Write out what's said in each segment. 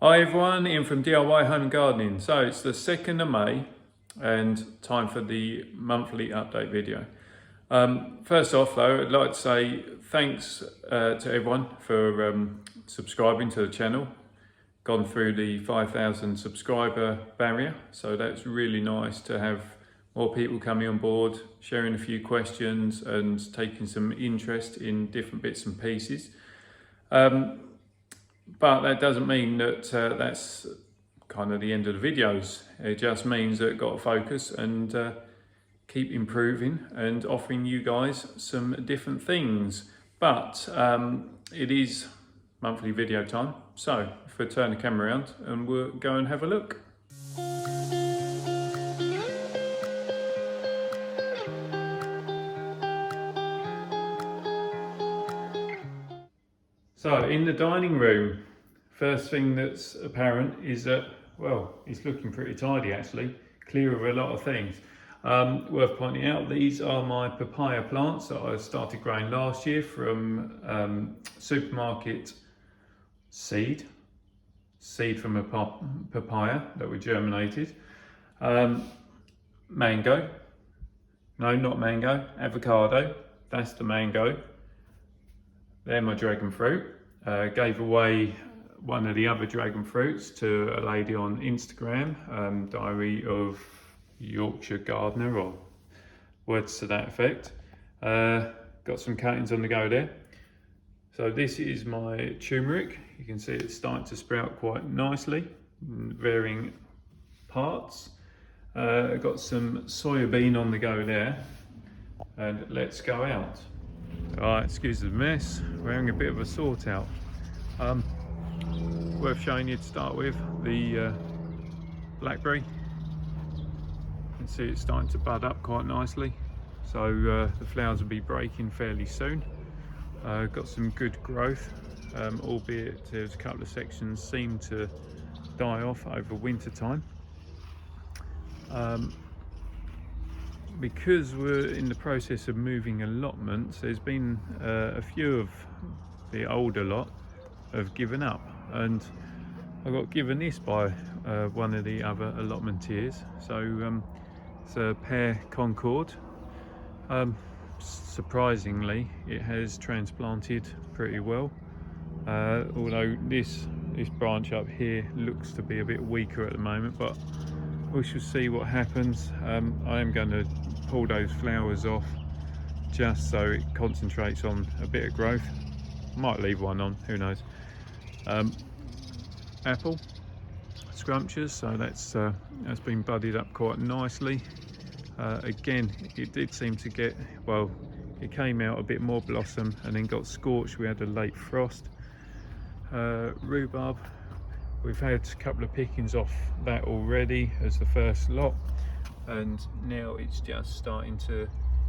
Hi everyone, Ian from DIY Home and Gardening. So it's the 2nd of May and time for the monthly update video. First off though, I'd like to say thanks to everyone for subscribing to the channel. Gone through the 5,000 subscriber barrier, so that's really nice to have more people coming on board, sharing a few questions and taking some interest in different bits and pieces. But that doesn't mean that that's kind of the end of the videos. It just means that I've got to focus and keep improving and offering you guys some different things. But it is monthly video time. So if we turn the camera around and we'll go and have a look. So in the dining room, first thing that's apparent is that, well, it's looking pretty tidy actually, clear of a lot of things. Worth pointing out, these are my papaya plants that I started growing last year from supermarket seed from a papaya that we germinated. Mango, no, not mango, avocado, that's the mango. They're my dragon fruit. Gave away one of the other dragon fruits to a lady on Instagram, Diary of Yorkshire Gardener or words to that effect. Got some cuttings on the go there. So this is my turmeric. You can see it's starting to sprout quite nicely in varying parts. Got some soybean on the go there, and let's go out. Alright, excuse the mess, we're having a bit of a sort out. Worth showing you to start with, the blackberry. You can see it's starting to bud up quite nicely, so the flowers will be breaking fairly soon. Got some good growth, albeit there's a couple of sections seem to die off over winter time. Because we're in the process of moving allotments, there's been a few of the older lot have given up, and I got given this by one of the other allotmenteers. So it's a pear concord. Surprisingly, it has transplanted pretty well, although this branch up here looks to be a bit weaker at the moment, but we shall see what happens. I am going to pull those flowers off just so it concentrates on a bit of growth. Might leave one on, who knows. Apple, scrumptious, so that's been budded up quite nicely. Again, it did seem to get, well, it came out a bit more blossom and then got scorched. We had a late frost. Rhubarb, we've had a couple of pickings off that already as the first lot, and now it's just starting to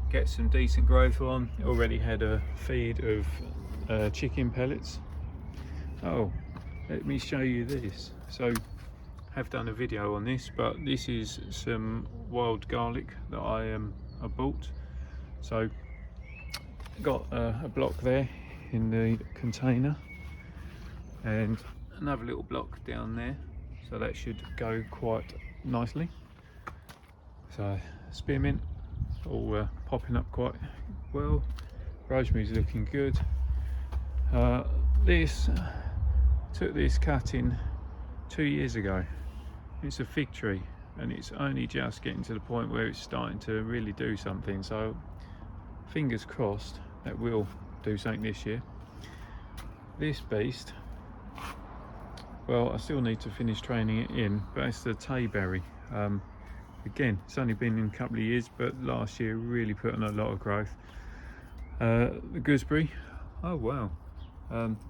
get some decent growth on. Already had a feed of chicken pellets. Oh, let me show you this. So have done a video on this, but this is some wild garlic that I bought. So got a block there in the container and another little block down there, so that should go quite nicely. So spearmint all popping up quite well. Rosemary's looking good. Took this cutting 2 years ago. It's a fig tree and it's only just getting to the point where it's starting to really do something, so fingers crossed that will do something this year. This beast, well, I still need to finish training it in, but it's the tayberry. Again, it's only been in a couple of years, but last year really put on a lot of growth. The gooseberry, oh wow,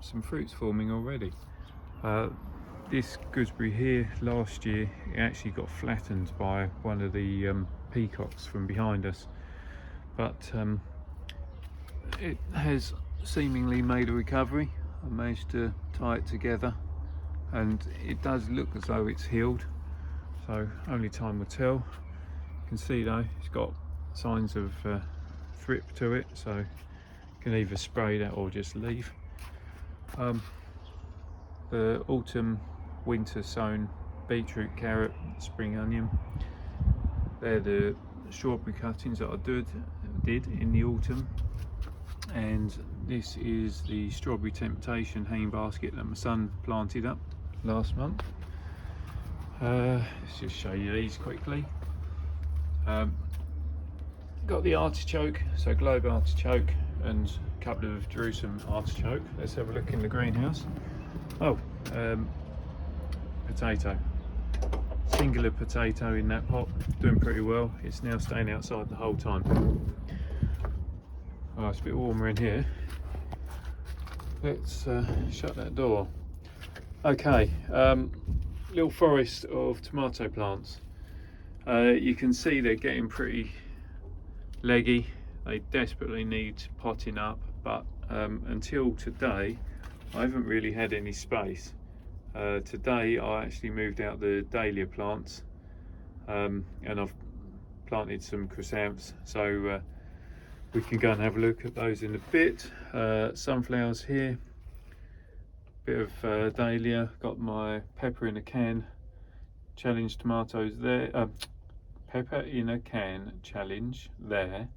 some fruits forming already. This gooseberry here, last year, it actually got flattened by one of the peacocks from behind us, but it has seemingly made a recovery. I managed to tie it together and it does look as though it's healed, so only time will tell. You can see though it's got signs of thrip to it, so you can either spray that or just leave. The autumn winter sown beetroot, carrot, spring onion. They're the strawberry cuttings that I did in the autumn, and this is the strawberry temptation hanging basket that my son planted up last month. Let's just show you these quickly. Got the artichoke, so globe artichoke, and a couple of Jerusalem artichoke. Let's have a look in the greenhouse. Oh, potato. Singular potato in that pot, doing pretty well. It's now staying outside the whole time. Oh, it's a bit warmer in here. Let's shut that door. Okay, little forest of tomato plants. You can see they're getting pretty leggy. They desperately need potting up, but until today I haven't really had any space. Today I actually moved out the dahlia plants, and I've planted some chrysanthemums, so we can go and have a look at those in a bit. Sunflowers here, bit of dahlia, got my pepper in a can challenge tomatoes there, pepper in a can challenge there,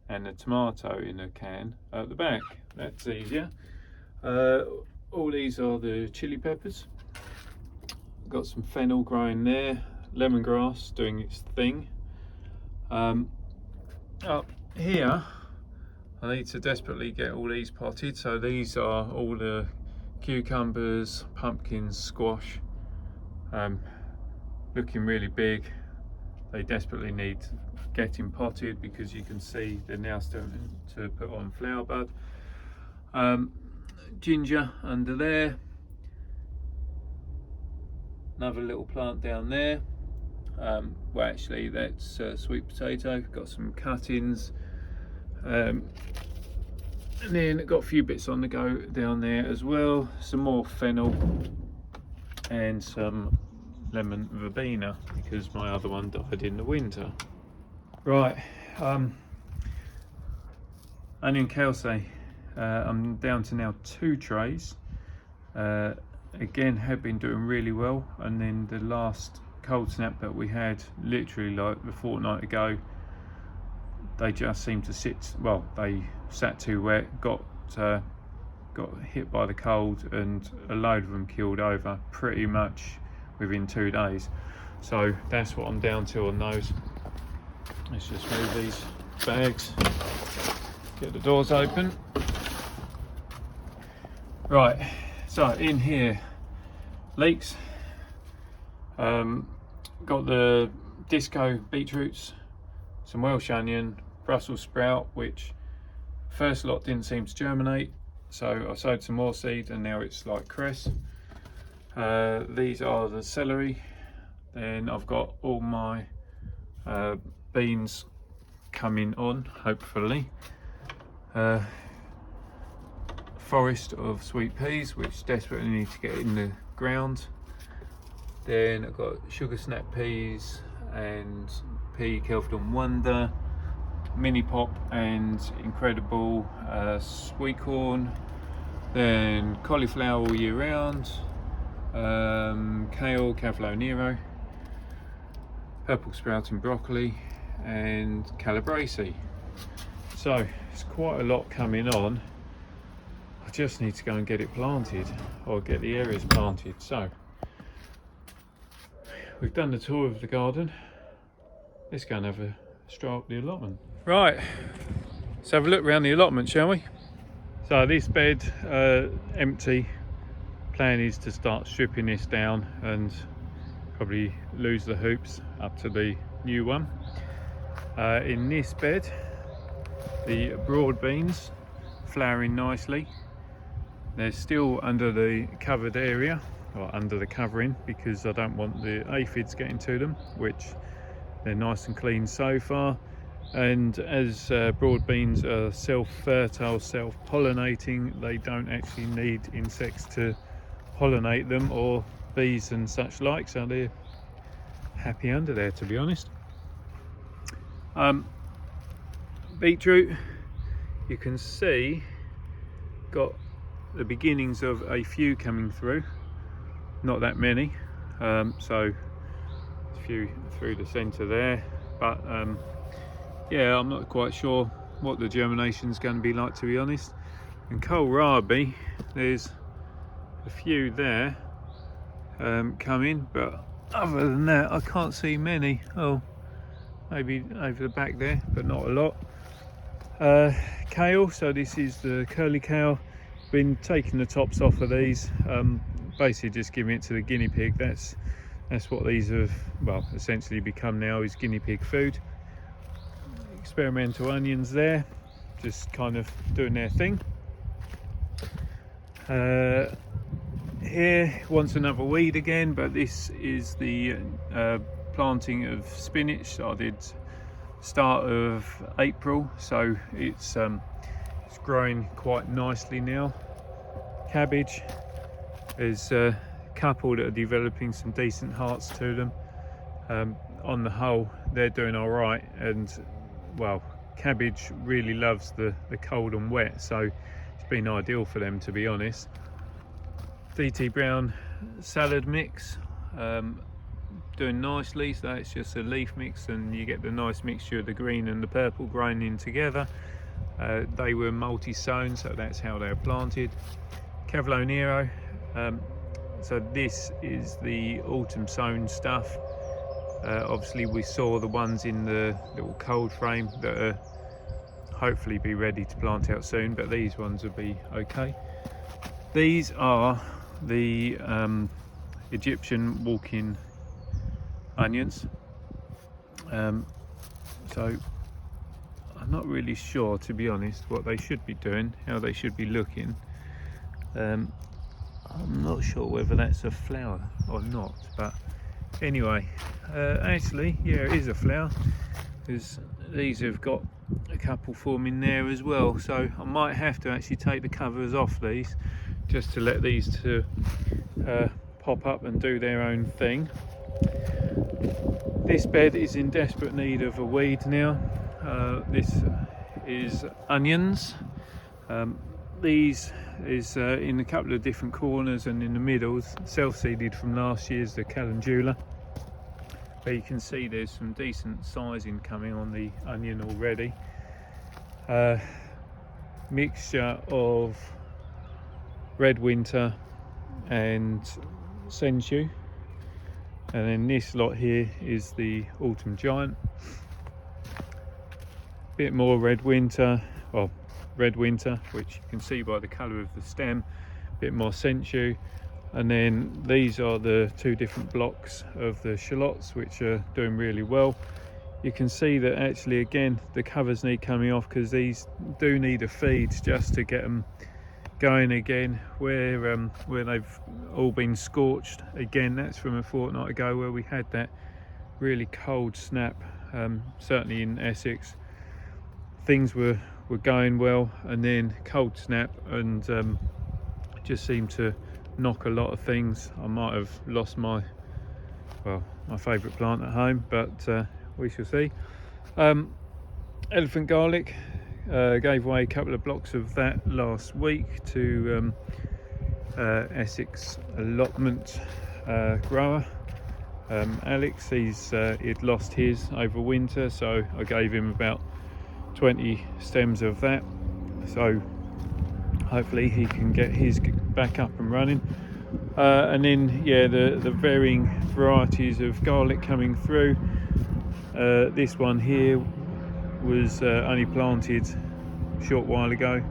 and a tomato in a can at the back. That's easier. All these are the chili peppers. Got some fennel growing there, lemongrass doing its thing. Up here I need to desperately get all these potted, so these are all the cucumbers, pumpkins, squash, looking really big. They desperately need getting potted because you can see they're now starting to put on flower bud. Ginger under there, another little plant down there. Well, actually that's sweet potato. Got some cuttings, and then got a few bits on the go down there as well. Some more fennel and some lemon verbena because my other one died in the winter. Right, onion calce. I'm down to now 2 trays. Again, have been doing really well, and then the last cold snap that we had literally like a fortnight ago, they just seemed to sit, well, they sat too wet, got hit by the cold, and a load of them killed over pretty much within 2 days. So that's what I'm down to on those. Let's just move these bags, get the doors open. Right, so in here, leeks. Got the disco beetroots, some Welsh onion, Brussels sprout, which first lot didn't seem to germinate, so I sowed some more seed and now it's like cress. These are the celery. Then I've got all my beans coming on, hopefully. Forest of sweet peas, which desperately need to get in the ground. Then I've got sugar snap peas and pea Kelvedon Wonder, mini pop and incredible sweet corn. Then cauliflower all year round, kale, Cavolo Nero, purple sprouting broccoli, and calabrese. So it's quite a lot coming on. I just need to go and get it planted, or get the areas planted. So we've done the tour of the garden. Let's go and have a stroll up the allotment. Right, let's have a look around the allotment, shall we? So this bed empty. Plan is to start stripping this down and probably lose the hoops up to the new one. In this bed, the broad beans flowering nicely. They're still under the covered area, or under the covering, because I don't want the aphids getting to them, which they're nice and clean so far. And as broad beans are self-fertile, self-pollinating, they don't actually need insects to pollinate them, or bees and such like, so they're happy under there, to be honest. Beetroot, you can see, got the beginnings of a few coming through. not that many, so a few through the centre there, but yeah, I'm not quite sure what the germination is going to be like, to be honest. And kohlrabi, there's a few there coming, but other than that I can't see many. Oh, maybe over the back there, but not a lot. Kale, so this is the curly kale. Been taking the tops off of these, basically just giving it to the guinea pig. That's what these have, well, essentially become now, is guinea pig food. Experimental onions there, just kind of doing their thing. Here wants another weed again, but this is the planting of spinach. Started start of April, so it's growing quite nicely now. Cabbage, there's a couple that are developing some decent hearts to them. On the whole, they're doing all right, and well, cabbage really loves the cold and wet, so it's been ideal for them, to be honest. DT Brown salad mix, doing nicely. So it's just a leaf mix, and you get the nice mixture of the green and the purple growing in together. They were multi-sown, so that's how they're planted. Cavolo Nero, so this is the autumn sown stuff. Obviously we saw the ones in the little cold frame that are hopefully be ready to plant out soon, but these ones will be okay. These are the Egyptian walking onions. So I'm not really sure, to be honest, what they should be doing, how they should be looking. I'm not sure whether that's a flower or not, but anyway, actually, yeah, it is a flower, because these have got a couple forming there as well. So I might have to actually take the covers off these, just to let these two pop up and do their own thing. This bed is in desperate need of a weed now. This is onions. These is in a couple of different corners, and in the middle, self-seeded from last year's the calendula. But you can see there's some decent sizing coming on the onion already. Mixture of red winter and sensu, and then this lot here is the autumn giant. Bit more red winter, well, red winter, which you can see by the colour of the stem. Bit more sensu, and then these are the two different blocks of the shallots, which are doing really well. You can see that actually, again, the covers need coming off, because these do need a feed just to get them going again, where they've all been scorched again. That's from a fortnight ago, where we had that really cold snap, certainly in Essex. Things were going well, and then cold snap, and just seemed to knock a lot of things. I might have lost my favourite plant at home, but we shall see. Elephant garlic, gave away a couple of blocks of that last week to Essex Allotment grower. Alex, he'd lost his over winter, so I gave him about 20 stems of that, so hopefully he can get his back up and running. And then, yeah, the varying varieties of garlic coming through. This one here was only planted a short while ago.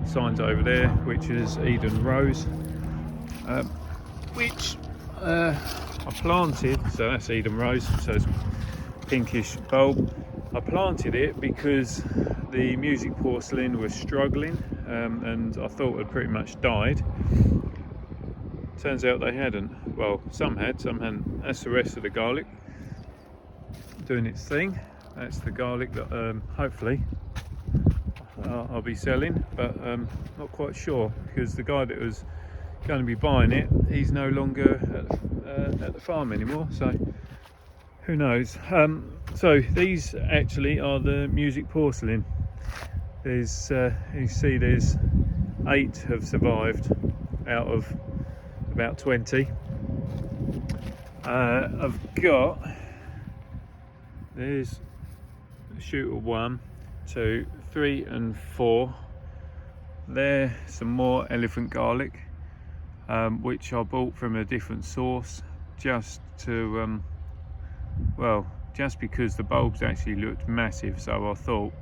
Signs over there, which is Eden Rose, which I planted. So that's Eden Rose, so it's pinkish bulb. I planted it because the music porcelain was struggling, and I thought it had pretty much died. Turns out they hadn't. Well, some had, some hadn't. That's the rest of the garlic doing its thing. That's the garlic that hopefully I'll be selling, but not quite sure, because the guy that was going to be buying it, he's no longer at the farm anymore, so who knows. So these actually are the music porcelain. There's you see there's 8 have survived out of about 20, I've got, there's shooter 1, 2, 3 and 4. There, some more elephant garlic, which I bought from a different source, just to well, just because the bulbs actually looked massive. So I thought,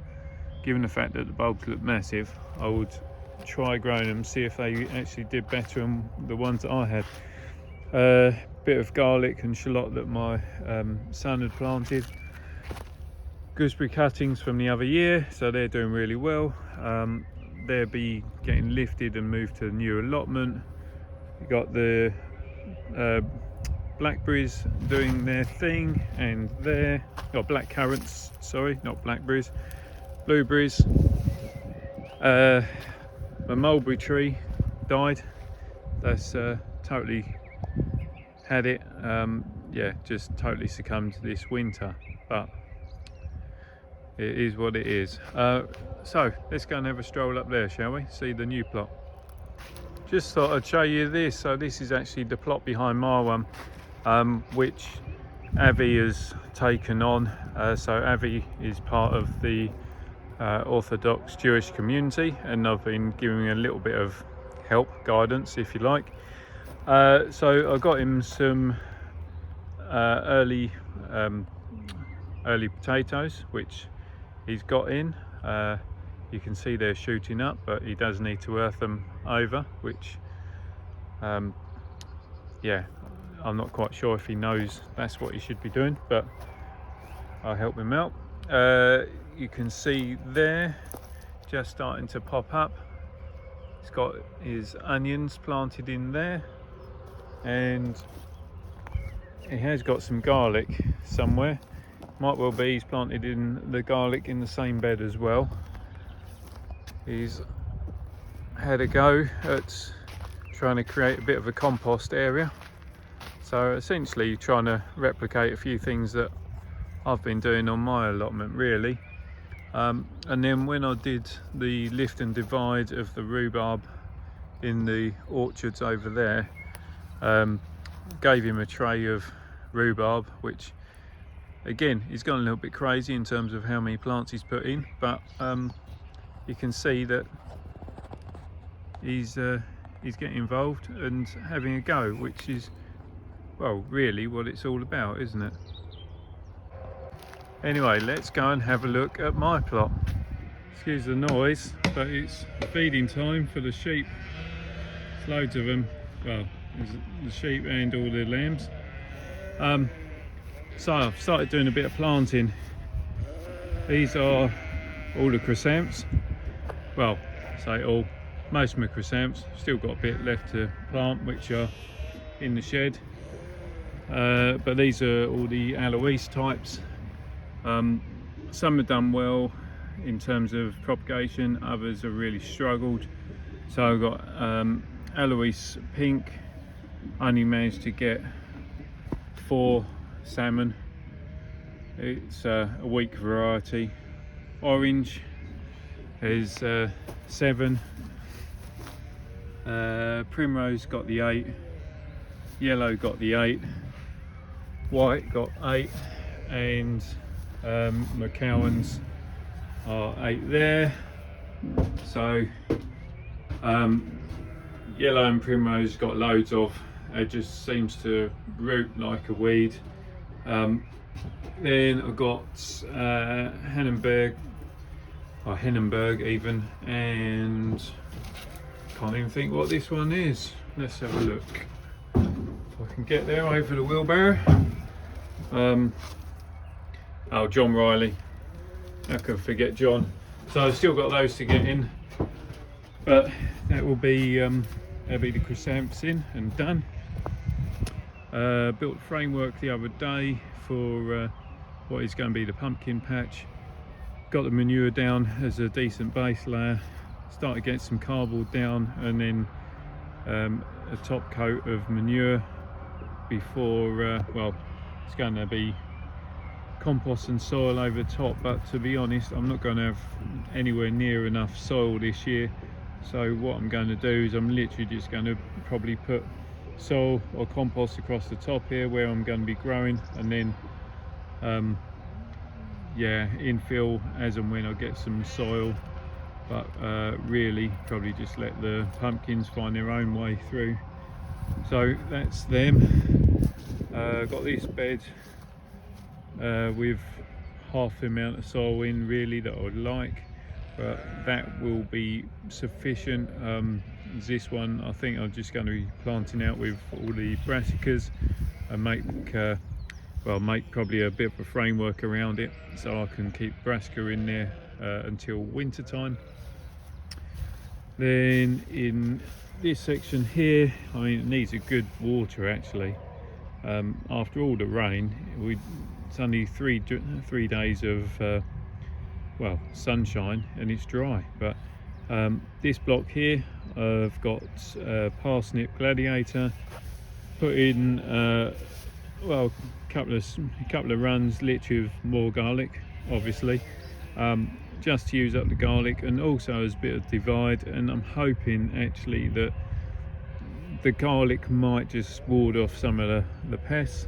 given the fact that the bulbs looked massive, I would try growing them, see if they actually did better than the ones that I had. Bit of garlic and shallot that my son had planted. Gooseberry cuttings from the other year, so they're doing really well. They'll be getting lifted and moved to the new allotment. You got the blackberries doing their thing, and there, black currants, sorry, not blackberries, blueberries. The mulberry tree died. That's totally had it. Yeah, just totally succumbed this winter, but it is what it is. So let's go and have a stroll up there, shall we? See the new plot. Just thought I'd show you this. So this is actually the plot behind my one, which Avi has taken on. So Avi is part of the Orthodox Jewish community, and I've been giving a little bit of help, guidance, if you like. So I got him some early potatoes, which he's got in. You can see they're shooting up, but he does need to earth them over, which yeah, I'm not quite sure if he knows that's what he should be doing, but I'll help him out. You can see there, just starting to pop up. He's got his onions planted in there, and he has got some garlic somewhere. Might well be he's planted in the garlic in the same bed as well. He's had a go at trying to create a bit of a compost area, so essentially trying to replicate a few things that I've been doing on my allotment, really. And then when I did the lift and divide of the rhubarb in the orchards over there, gave him a tray of rhubarb, which again, he's gone a little bit crazy in terms of how many plants he's put in, but you can see that he's getting involved and having a go, which is, well, really what it's all about, isn't it? Anyway, let's go and have a look at my plot. Excuse the noise, but it's feeding time for the sheep. There's loads of them. Well, there's the sheep and all the lambs. So I've started doing a bit of planting. These are all the chrysanthemums. Well, say all, most of my chrysanthemums. Still got a bit left to plant, which are in the shed. But these are all the Alois types. Some have done well in terms of propagation, others have really struggled. So I've got Alois pink. I only managed to get 4 salmon. It's a weak variety. Orange is 7. Primrose got the 8. Yellow got the 8. White got 8, and McCowan's are 8 there. So yellow and primrose got loads of. It just seems to root like a weed. Then I've got Hindenburg even, and can't even think what this one is. Let's have a look. If I can get there over the wheelbarrow. Oh, John Riley. How can I forget John? So I've still got those to get in, but that will be that'll be the chrysanthemums in and done. Built a framework the other day for what is going to be the pumpkin patch. Got the manure down as a decent base layer. Started getting some cardboard down, and then a top coat of manure before. Well, it's going to be compost and soil over top, but to be honest, I'm not going to have anywhere near enough soil this year. So what I'm going to do is I'm literally just going to probably put soil or compost across the top here where I'm going to be growing, and then yeah, infill as and when I get some soil, but really probably just let the pumpkins find their own way through. So that's them. Got this bed with half the amount of soil in really that I would like, but that will be sufficient. This one I think I'm just going to be planting out with all the brassicas and make probably a bit of a framework around it so I can keep brassica in there until winter time. Then in this section here, I mean, it needs a good water actually. After all the rain, it's only three days of sunshine and it's dry. But this block here, I've got parsnip gladiator, put in a couple of runs literally with more garlic, obviously, just to use up the garlic, and also as a bit of divide. And I'm hoping actually that the garlic might just ward off some of the pests.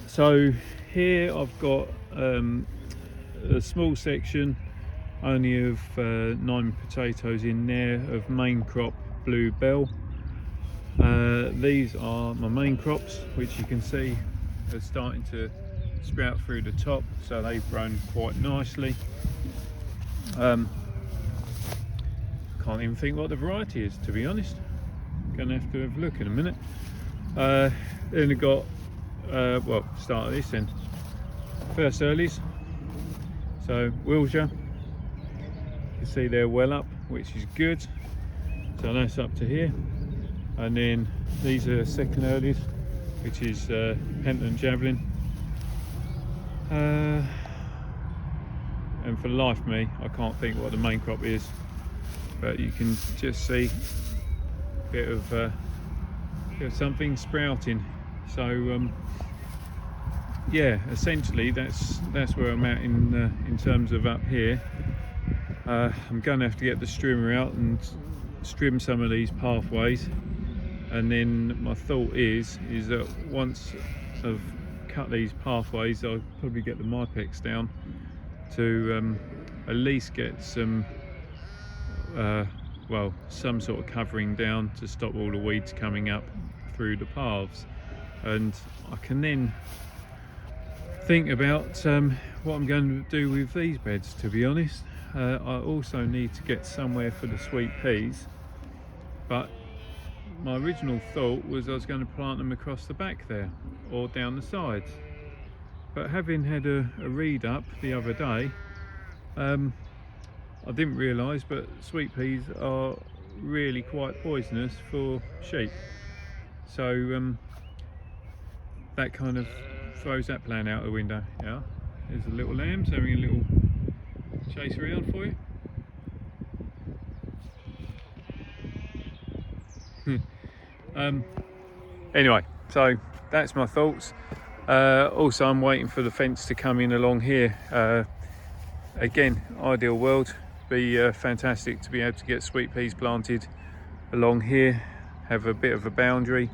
So here I've got a small section only of 9 potatoes in there of main crop blue bell. These are my main crops, which you can see are starting to sprout through the top, so they've grown quite nicely. Can't even think what the variety is, to be honest. Gonna have to have a look in a minute. Then we've got start of this then. First earlies, so Wilshire, you can see they're well up, which is good, so that's up to here. And then these are second earlies, which is Pentland Javelin. And for the life of me, I can't think what the main crop is, but you can just see a bit of something sprouting. So yeah, essentially that's where I'm at in terms of up here. I'm going to have to get the strimmer out and strim some of these pathways, and then my thought is that once I've cut these pathways, I'll probably get the Mypex down to at least get some some sort of covering down to stop all the weeds coming up through the paths. And I can then think about what I'm going to do with these beds, to be honest. I also need to get somewhere for the sweet peas, but my original thought was I was going to plant them across the back there or down the sides, but having had a read up the other day, I didn't realise, but sweet peas are really quite poisonous for sheep, so that kind of throws that plan out the window. Yeah, there's the little lambs having a little chase around for you. Anyway, so that's my thoughts. Also, I'm waiting for the fence to come in along here. Again, ideal world, be fantastic to be able to get sweet peas planted along here, have a bit of a boundary.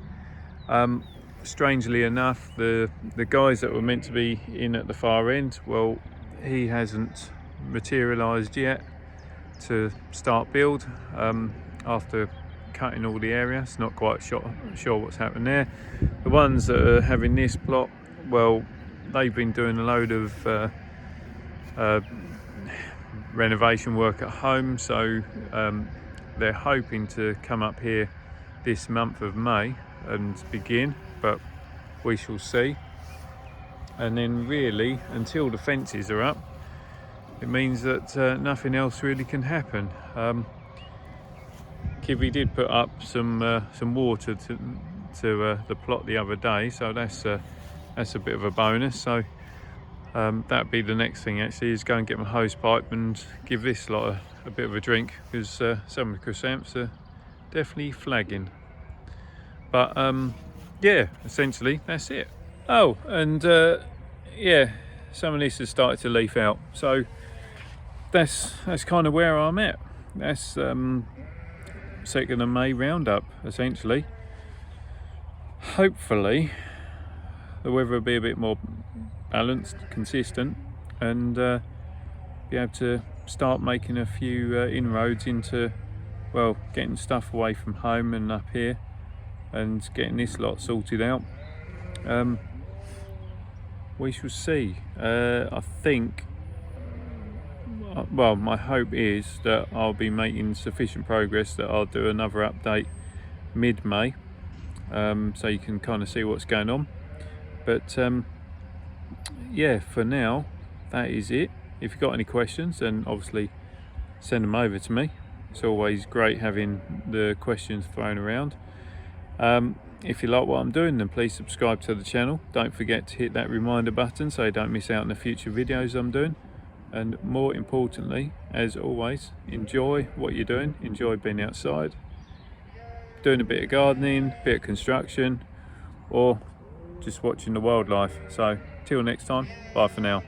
Strangely enough, the guys that were meant to be in at the far end, well, he hasn't materialised yet to start build after cutting all the area. It's not quite sure what's happened there. The ones that are having this plot, well, they've been doing a load of renovation work at home, so they're hoping to come up here this month of May and begin, but we shall see. And then really, until the fences are up, it means that nothing else really can happen. Kivy did put up some water to the plot the other day, so that's a bit of a bonus. So that'd be the next thing actually, is go and get my hose pipe and give this lot a bit of a drink, because some of the chrysanthemums are definitely flagging. But yeah, essentially that's it. Oh, and yeah, some of this has started to leaf out, so that's kind of where I'm at. That's 2nd of May roundup, essentially. Hopefully the weather will be a bit more balanced, consistent, and be able to start making a few inroads into, well, getting stuff away from home and up here and getting this lot sorted out. We shall see. I think, well, my hope is that I'll be making sufficient progress that I'll do another update mid-May, so you can kind of see what's going on. But yeah, for now that is it. If you've got any questions, then obviously send them over to me. It's always great having the questions thrown around. If you like what I'm doing, then please subscribe to the channel. Don't forget to hit that reminder button so you don't miss out on the future videos I'm doing. And more importantly, as always, enjoy what you're doing. Enjoy being outside, doing a bit of gardening, a bit of construction, or just watching the wildlife. So till next time, bye for now.